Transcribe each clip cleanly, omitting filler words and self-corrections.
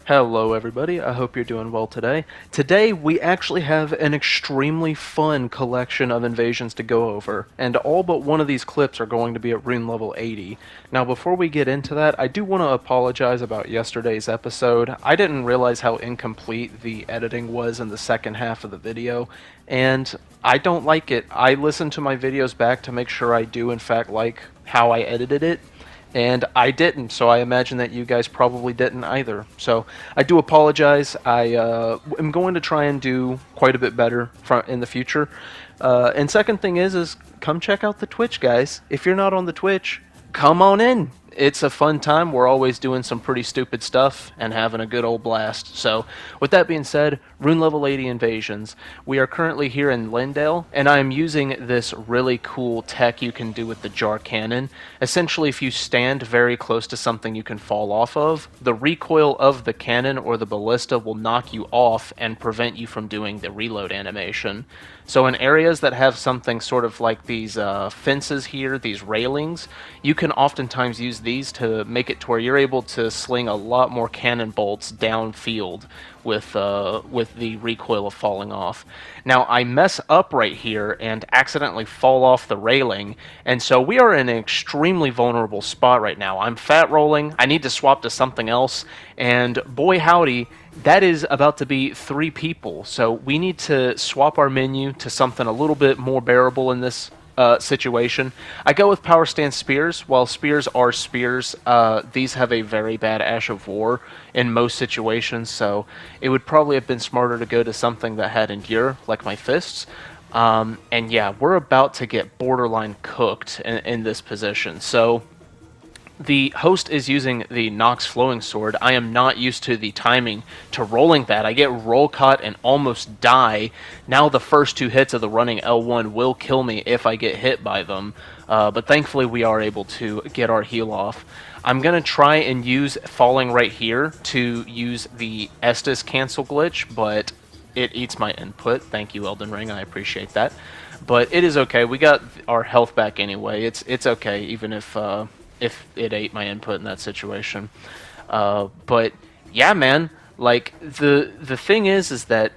Hello everybody, I hope you're doing well today. Today we actually have an extremely fun collection of invasions to go over, and all but one of these clips are going to be at rune level 80. Now before we get into that, I do want to apologize about yesterday's episode. I didn't realize how incomplete the editing was in the second half of the video, and I don't like it. I listen to my videos back to make sure I do in fact like how I edited it, and I didn't, so I imagine that you guys probably didn't either. So I do apologize. I am going to try and do quite a bit better in the future. And second thing is come check out the Twitch, guys. If you're not on the Twitch, come on in. It's a fun time. We're always doing some pretty stupid stuff and having a good old blast. So, with that being said, rune level 80 invasions. We are currently here in Lindale, and I am using this really cool tech you can do with the jar cannon. Essentially, if you stand very close to something you can fall off of, the recoil of the cannon or the ballista will knock you off and prevent you from doing the reload animation. So in areas that have something sort of like these fences here, these railings, you can oftentimes use these to make it to where you're able to sling a lot more cannon bolts downfield with the recoil of falling off. Now I mess up right here and accidentally fall off the railing, and so we are in an extremely vulnerable spot right now. I'm fat rolling, I need to swap to something else, and boy howdy, that is about to be 3 people. So we need to swap our menu to something a little bit more bearable in this situation. I go with power stance spears. While spears are spears, these have a very bad Ash of War in most situations, so it would probably have been smarter to go to something that had endure, like my fists. And yeah, we're about to get borderline cooked in this position. So the host is using the Nox Flowing Sword. I am not used to the timing to rolling that. I get roll caught and almost die. Now the first 2 hits of the running L1 will kill me if I get hit by them, but thankfully we are able to get our heal off. I'm going to try and use falling right here to use the Estus cancel glitch, but it eats my input. Thank you, Elden Ring, I appreciate that. But it is okay. We got our health back anyway. It's okay, even if it ate my input in that situation. But yeah, man, like the thing is that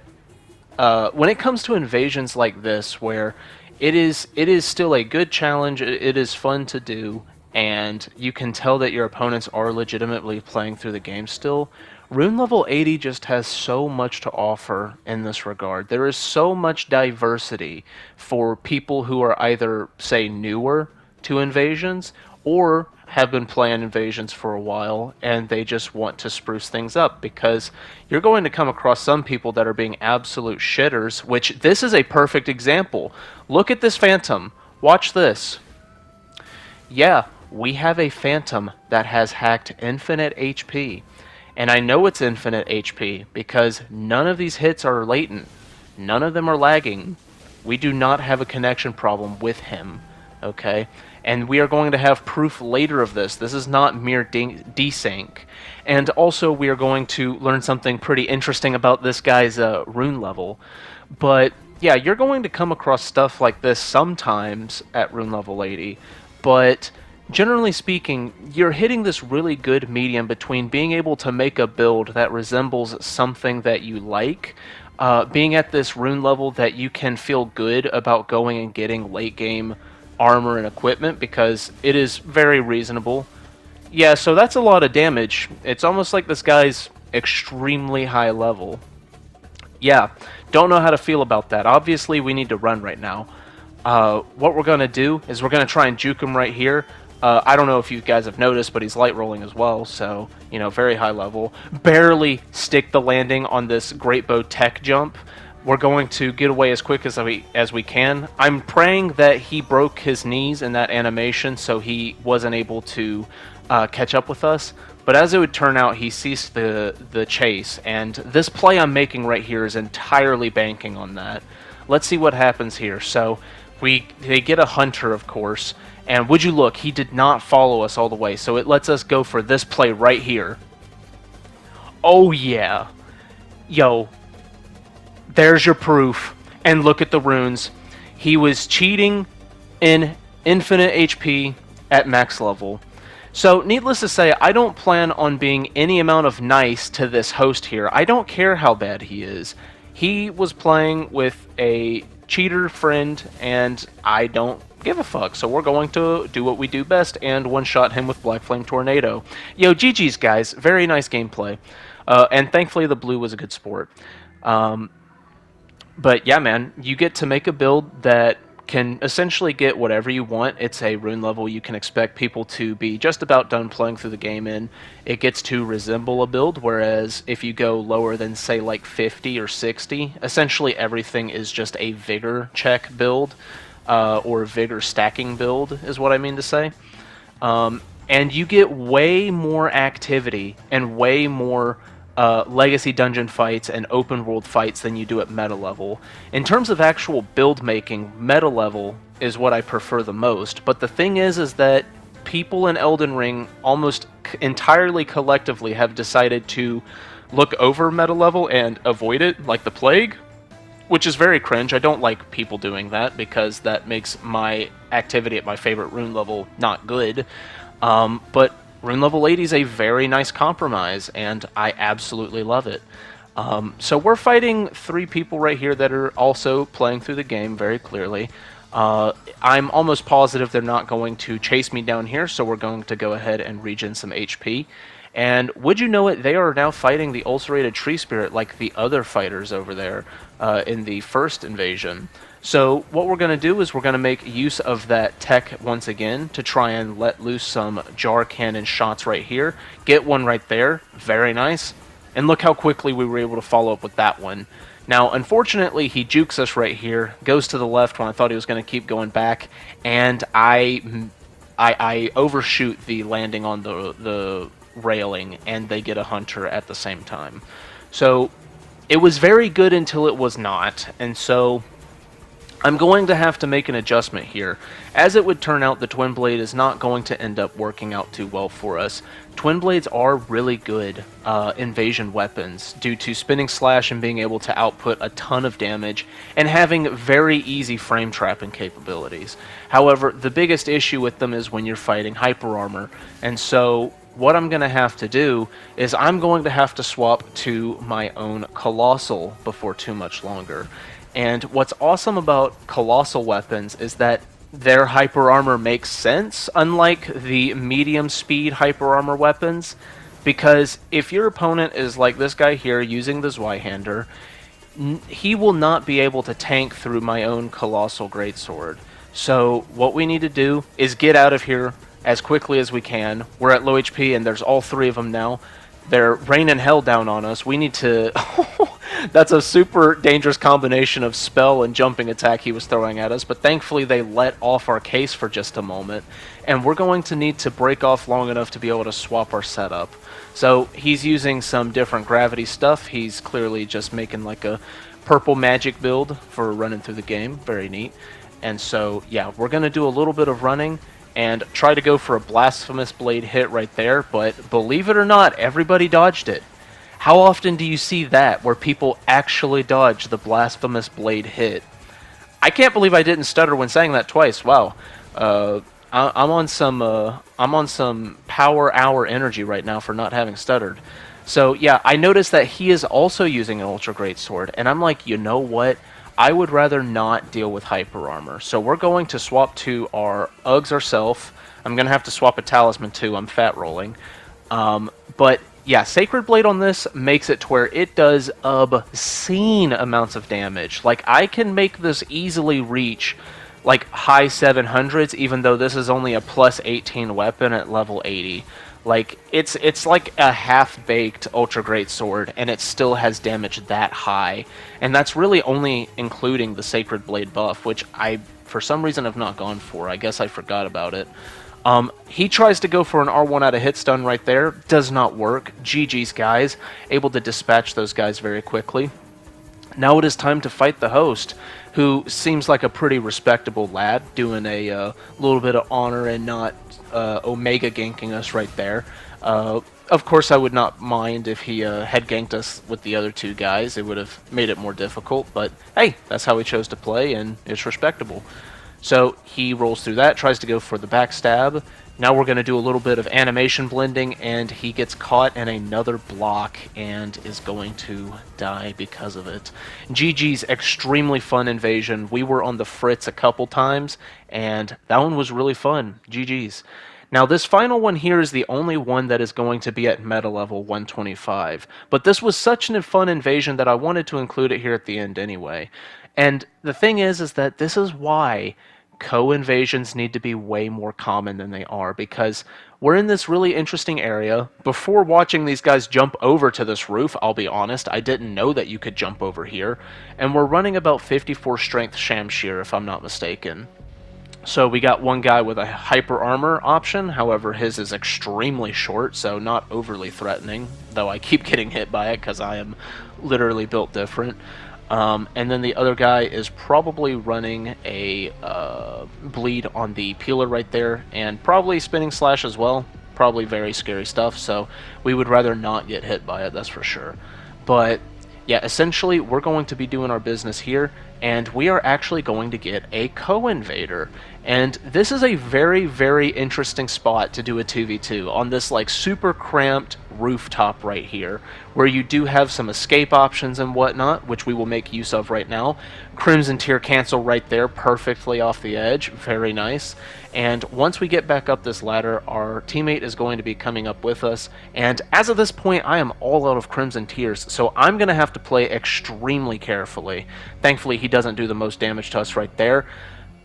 when it comes to invasions like this, where it is still a good challenge, it is fun to do, and you can tell that your opponents are legitimately playing through the game still. Rune level 80 just has so much to offer in this regard. There is so much diversity for people who are either, say, newer to invasions, or have been playing invasions for a while and they just want to spruce things up, because you're going to come across some people that are being absolute shitters, which this is a perfect example. Look at this phantom. Watch this. Yeah, we have a phantom that has hacked infinite HP. And I know it's infinite HP because none of these hits are latent. None of them are lagging. We do not have a connection problem with him. Okay? And we are going to have proof later of this. This is not mere desync. And also we are going to learn something pretty interesting about this guy's rune level. But yeah, you're going to come across stuff like this sometimes at rune level 80. But generally speaking, you're hitting this really good medium between being able to make a build that resembles something that you like, being at this rune level that you can feel good about going and getting late game armor and equipment, because it is very reasonable. Yeah, so that's a lot of damage. It's almost like this guy's extremely high level. Yeah, don't know how to feel about that. Obviously, we need to run right now. What we're going to do is we're going to try and juke him right here. I don't know if you guys have noticed, but he's light rolling as well, so, you know, very high level. Barely stick the landing on this Great Bow tech jump. We're going to get away as quick as we can. I'm praying that he broke his knees in that animation so he wasn't able to catch up with us. But as it would turn out, he ceased the chase, and this play I'm making right here is entirely banking on that. Let's see what happens here. So they get a hunter, of course, and would you look, he did not follow us all the way, so it lets us go for this play right here. Oh yeah. Yo. There's your proof. And look at the runes. He was cheating in infinite HP at max level. So, needless to say, I don't plan on being any amount of nice to this host here. I don't care how bad he is. He was playing with a cheater friend, and I don't give a fuck. So we're going to do what we do best and one-shot him with Black Flame Tornado. Yo, GG's, guys. Very nice gameplay. And thankfully the blue was a good sport. But yeah, man, you get to make a build that can essentially get whatever you want. It's a rune level you can expect people to be just about done playing through the game in. It gets to resemble a build, whereas if you go lower than, say, like 50 or 60, essentially everything is just a vigor check build, or vigor stacking build, is what I mean to say. And you get way more activity and way more legacy dungeon fights and open world fights than you do at meta level. In terms of actual build making, meta level is what I prefer the most, but the thing is that people in Elden Ring almost entirely collectively have decided to look over meta level and avoid it like the plague, which is very cringe. I don't like people doing that because that makes my activity at my favorite rune level not good. But rune level 80 is a very nice compromise, and I absolutely love it. So we're fighting 3 people right here that are also playing through the game very clearly. I'm almost positive they're not going to chase me down here, so we're going to go ahead and regen some HP. And would you know it, they are now fighting the ulcerated tree spirit like the other fighters over there in the first invasion. So what we're going to do is we're going to make use of that tech once again to try and let loose some jar cannon shots right here. Get one right there. Very nice. And look how quickly we were able to follow up with that one. Now, unfortunately, he jukes us right here, goes to the left when I thought he was going to keep going back, and I overshoot the landing on the railing, and they get a hunter at the same time. So it was very good until it was not, and so I'm going to have to make an adjustment here. As it would turn out, the Twin Blade is not going to end up working out too well for us. Twin Blades are really good invasion weapons due to spinning slash and being able to output a ton of damage and having very easy frame trapping capabilities. However, the biggest issue with them is when you're fighting hyper armor, and so what I'm going to have to do is I'm going to have to swap to my own Colossal before too much longer. And what's awesome about Colossal weapons is that their hyper armor makes sense, unlike the medium speed hyper armor weapons, because if your opponent is like this guy here using the Zweihander, he will not be able to tank through my own Colossal Greatsword. So what we need to do is get out of here as quickly as we can. We're at low HP and there's all 3 of them now. They're raining hell down on us. We need to... That's a super dangerous combination of spell and jumping attack he was throwing at us, but thankfully they let off our case for just a moment, and we're going to need to break off long enough to be able to swap our setup. So he's using some different gravity stuff. He's clearly just making like a purple magic build for running through the game. Very neat. And so, yeah, we're going to do a little bit of running and try to go for a Blasphemous Blade hit right there, but believe it or not, everybody dodged it. How often do you see that, where people actually dodge the Blasphemous Blade hit? I can't believe I didn't stutter when saying that twice. Wow, I'm on some power hour energy right now for not having stuttered. So yeah, I noticed that he is also using an Ultra Great Sword, and I'm like, you know what? I would rather not deal with hyper armor. So we're going to swap to our Uggs ourselves. I'm gonna have to swap a talisman too. I'm fat rolling, but. Yeah, Sacred Blade on this makes it to where it does obscene amounts of damage. Like, I can make this easily reach, like, high 700s, even though this is only a plus 18 weapon at level 80. Like, it's like a half-baked Ultra Great Sword, and it still has damage that high. And that's really only including the Sacred Blade buff, which I, for some reason, have not gone for. I guess I forgot about it. He tries to go for an R1 out of hit stun right there. Does not work. GG's, guys. Able to dispatch those guys very quickly. Now it is time to fight the host, who seems like a pretty respectable lad, doing a little bit of honor and not Omega ganking us right there. Of course, I would not mind if he had ganked us with the other 2 guys. It would have made it more difficult, but hey, that's how he chose to play, and it's respectable. So he rolls through that, tries to go for the backstab. Now we're going to do a little bit of animation blending, and he gets caught in another block and is going to die because of it. GG's extremely fun invasion. We were on the fritz a couple times, and that one was really fun. GG's. Now, this final one here is the only one that is going to be at meta level 125, but this was such a fun invasion that I wanted to include it here at the end anyway. And the thing is that this is why co-invasions need to be way more common than they are, because we're in this really interesting area. Before watching these guys jump over to this roof, I'll be honest, I didn't know that you could jump over here, and we're running about 54 strength Shamshir, if I'm not mistaken. So we got one guy with a hyper armor option, however his is extremely short, so not overly threatening, though I keep getting hit by it because I am literally built different. And then the other guy is probably running a bleed on the peeler right there, and probably spinning slash as well. Probably very scary stuff, so we would rather not get hit by it, that's for sure. But yeah, essentially we're going to be doing our business here, and we are actually going to get a co-invader. And this is a very, very interesting spot to do a 2v2 on this like super cramped rooftop right here, where you do have some escape options and whatnot, which we will make use of right now. Crimson Tier cancel right there, perfectly off the edge, very nice. And once we get back up this ladder, our teammate is going to be coming up with us, and as of this point I am all out of Crimson Tiers, so I'm going to have to play extremely carefully. Thankfully he doesn't do the most damage to us right there.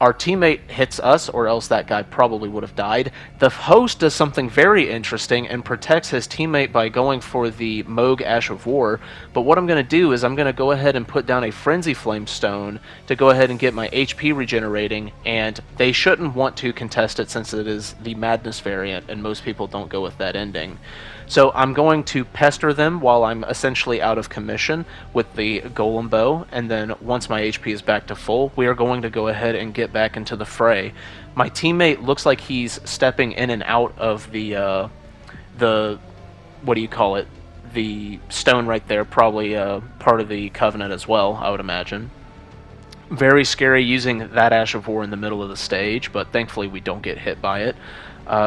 Our teammate hits us, or else that guy probably would have died. The host does something very interesting and protects his teammate by going for the Moog Ash of War, but what I'm going to do is I'm going to go ahead and put down a Frenzy Flame Stone to go ahead and get my HP regenerating, and they shouldn't want to contest it since it is the Madness variant, and most people don't go with that ending. So I'm going to pester them while I'm essentially out of commission with the Golem Bow, and then once my HP is back to full, we are going to go ahead and get back into the fray. My teammate looks like he's stepping in and out of the what do you call it? The stone right there, probably part of the Covenant as well, I would imagine. Very scary using that Ash of War in the middle of the stage, but thankfully we don't get hit by it.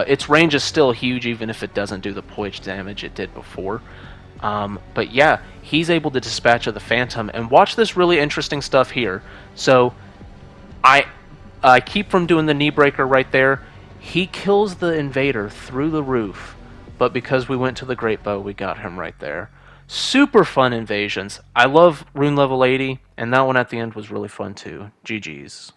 Its range is still huge, even if it doesn't do the poise damage it did before. But yeah, he's able to dispatch of the Phantom, and watch this really interesting stuff here. So, I keep from doing the knee breaker right there. He kills the invader through the roof, but because we went to the Great Bow, we got him right there. Super fun invasions. I love Rune level 80, and that one at the end was really fun too. GG's.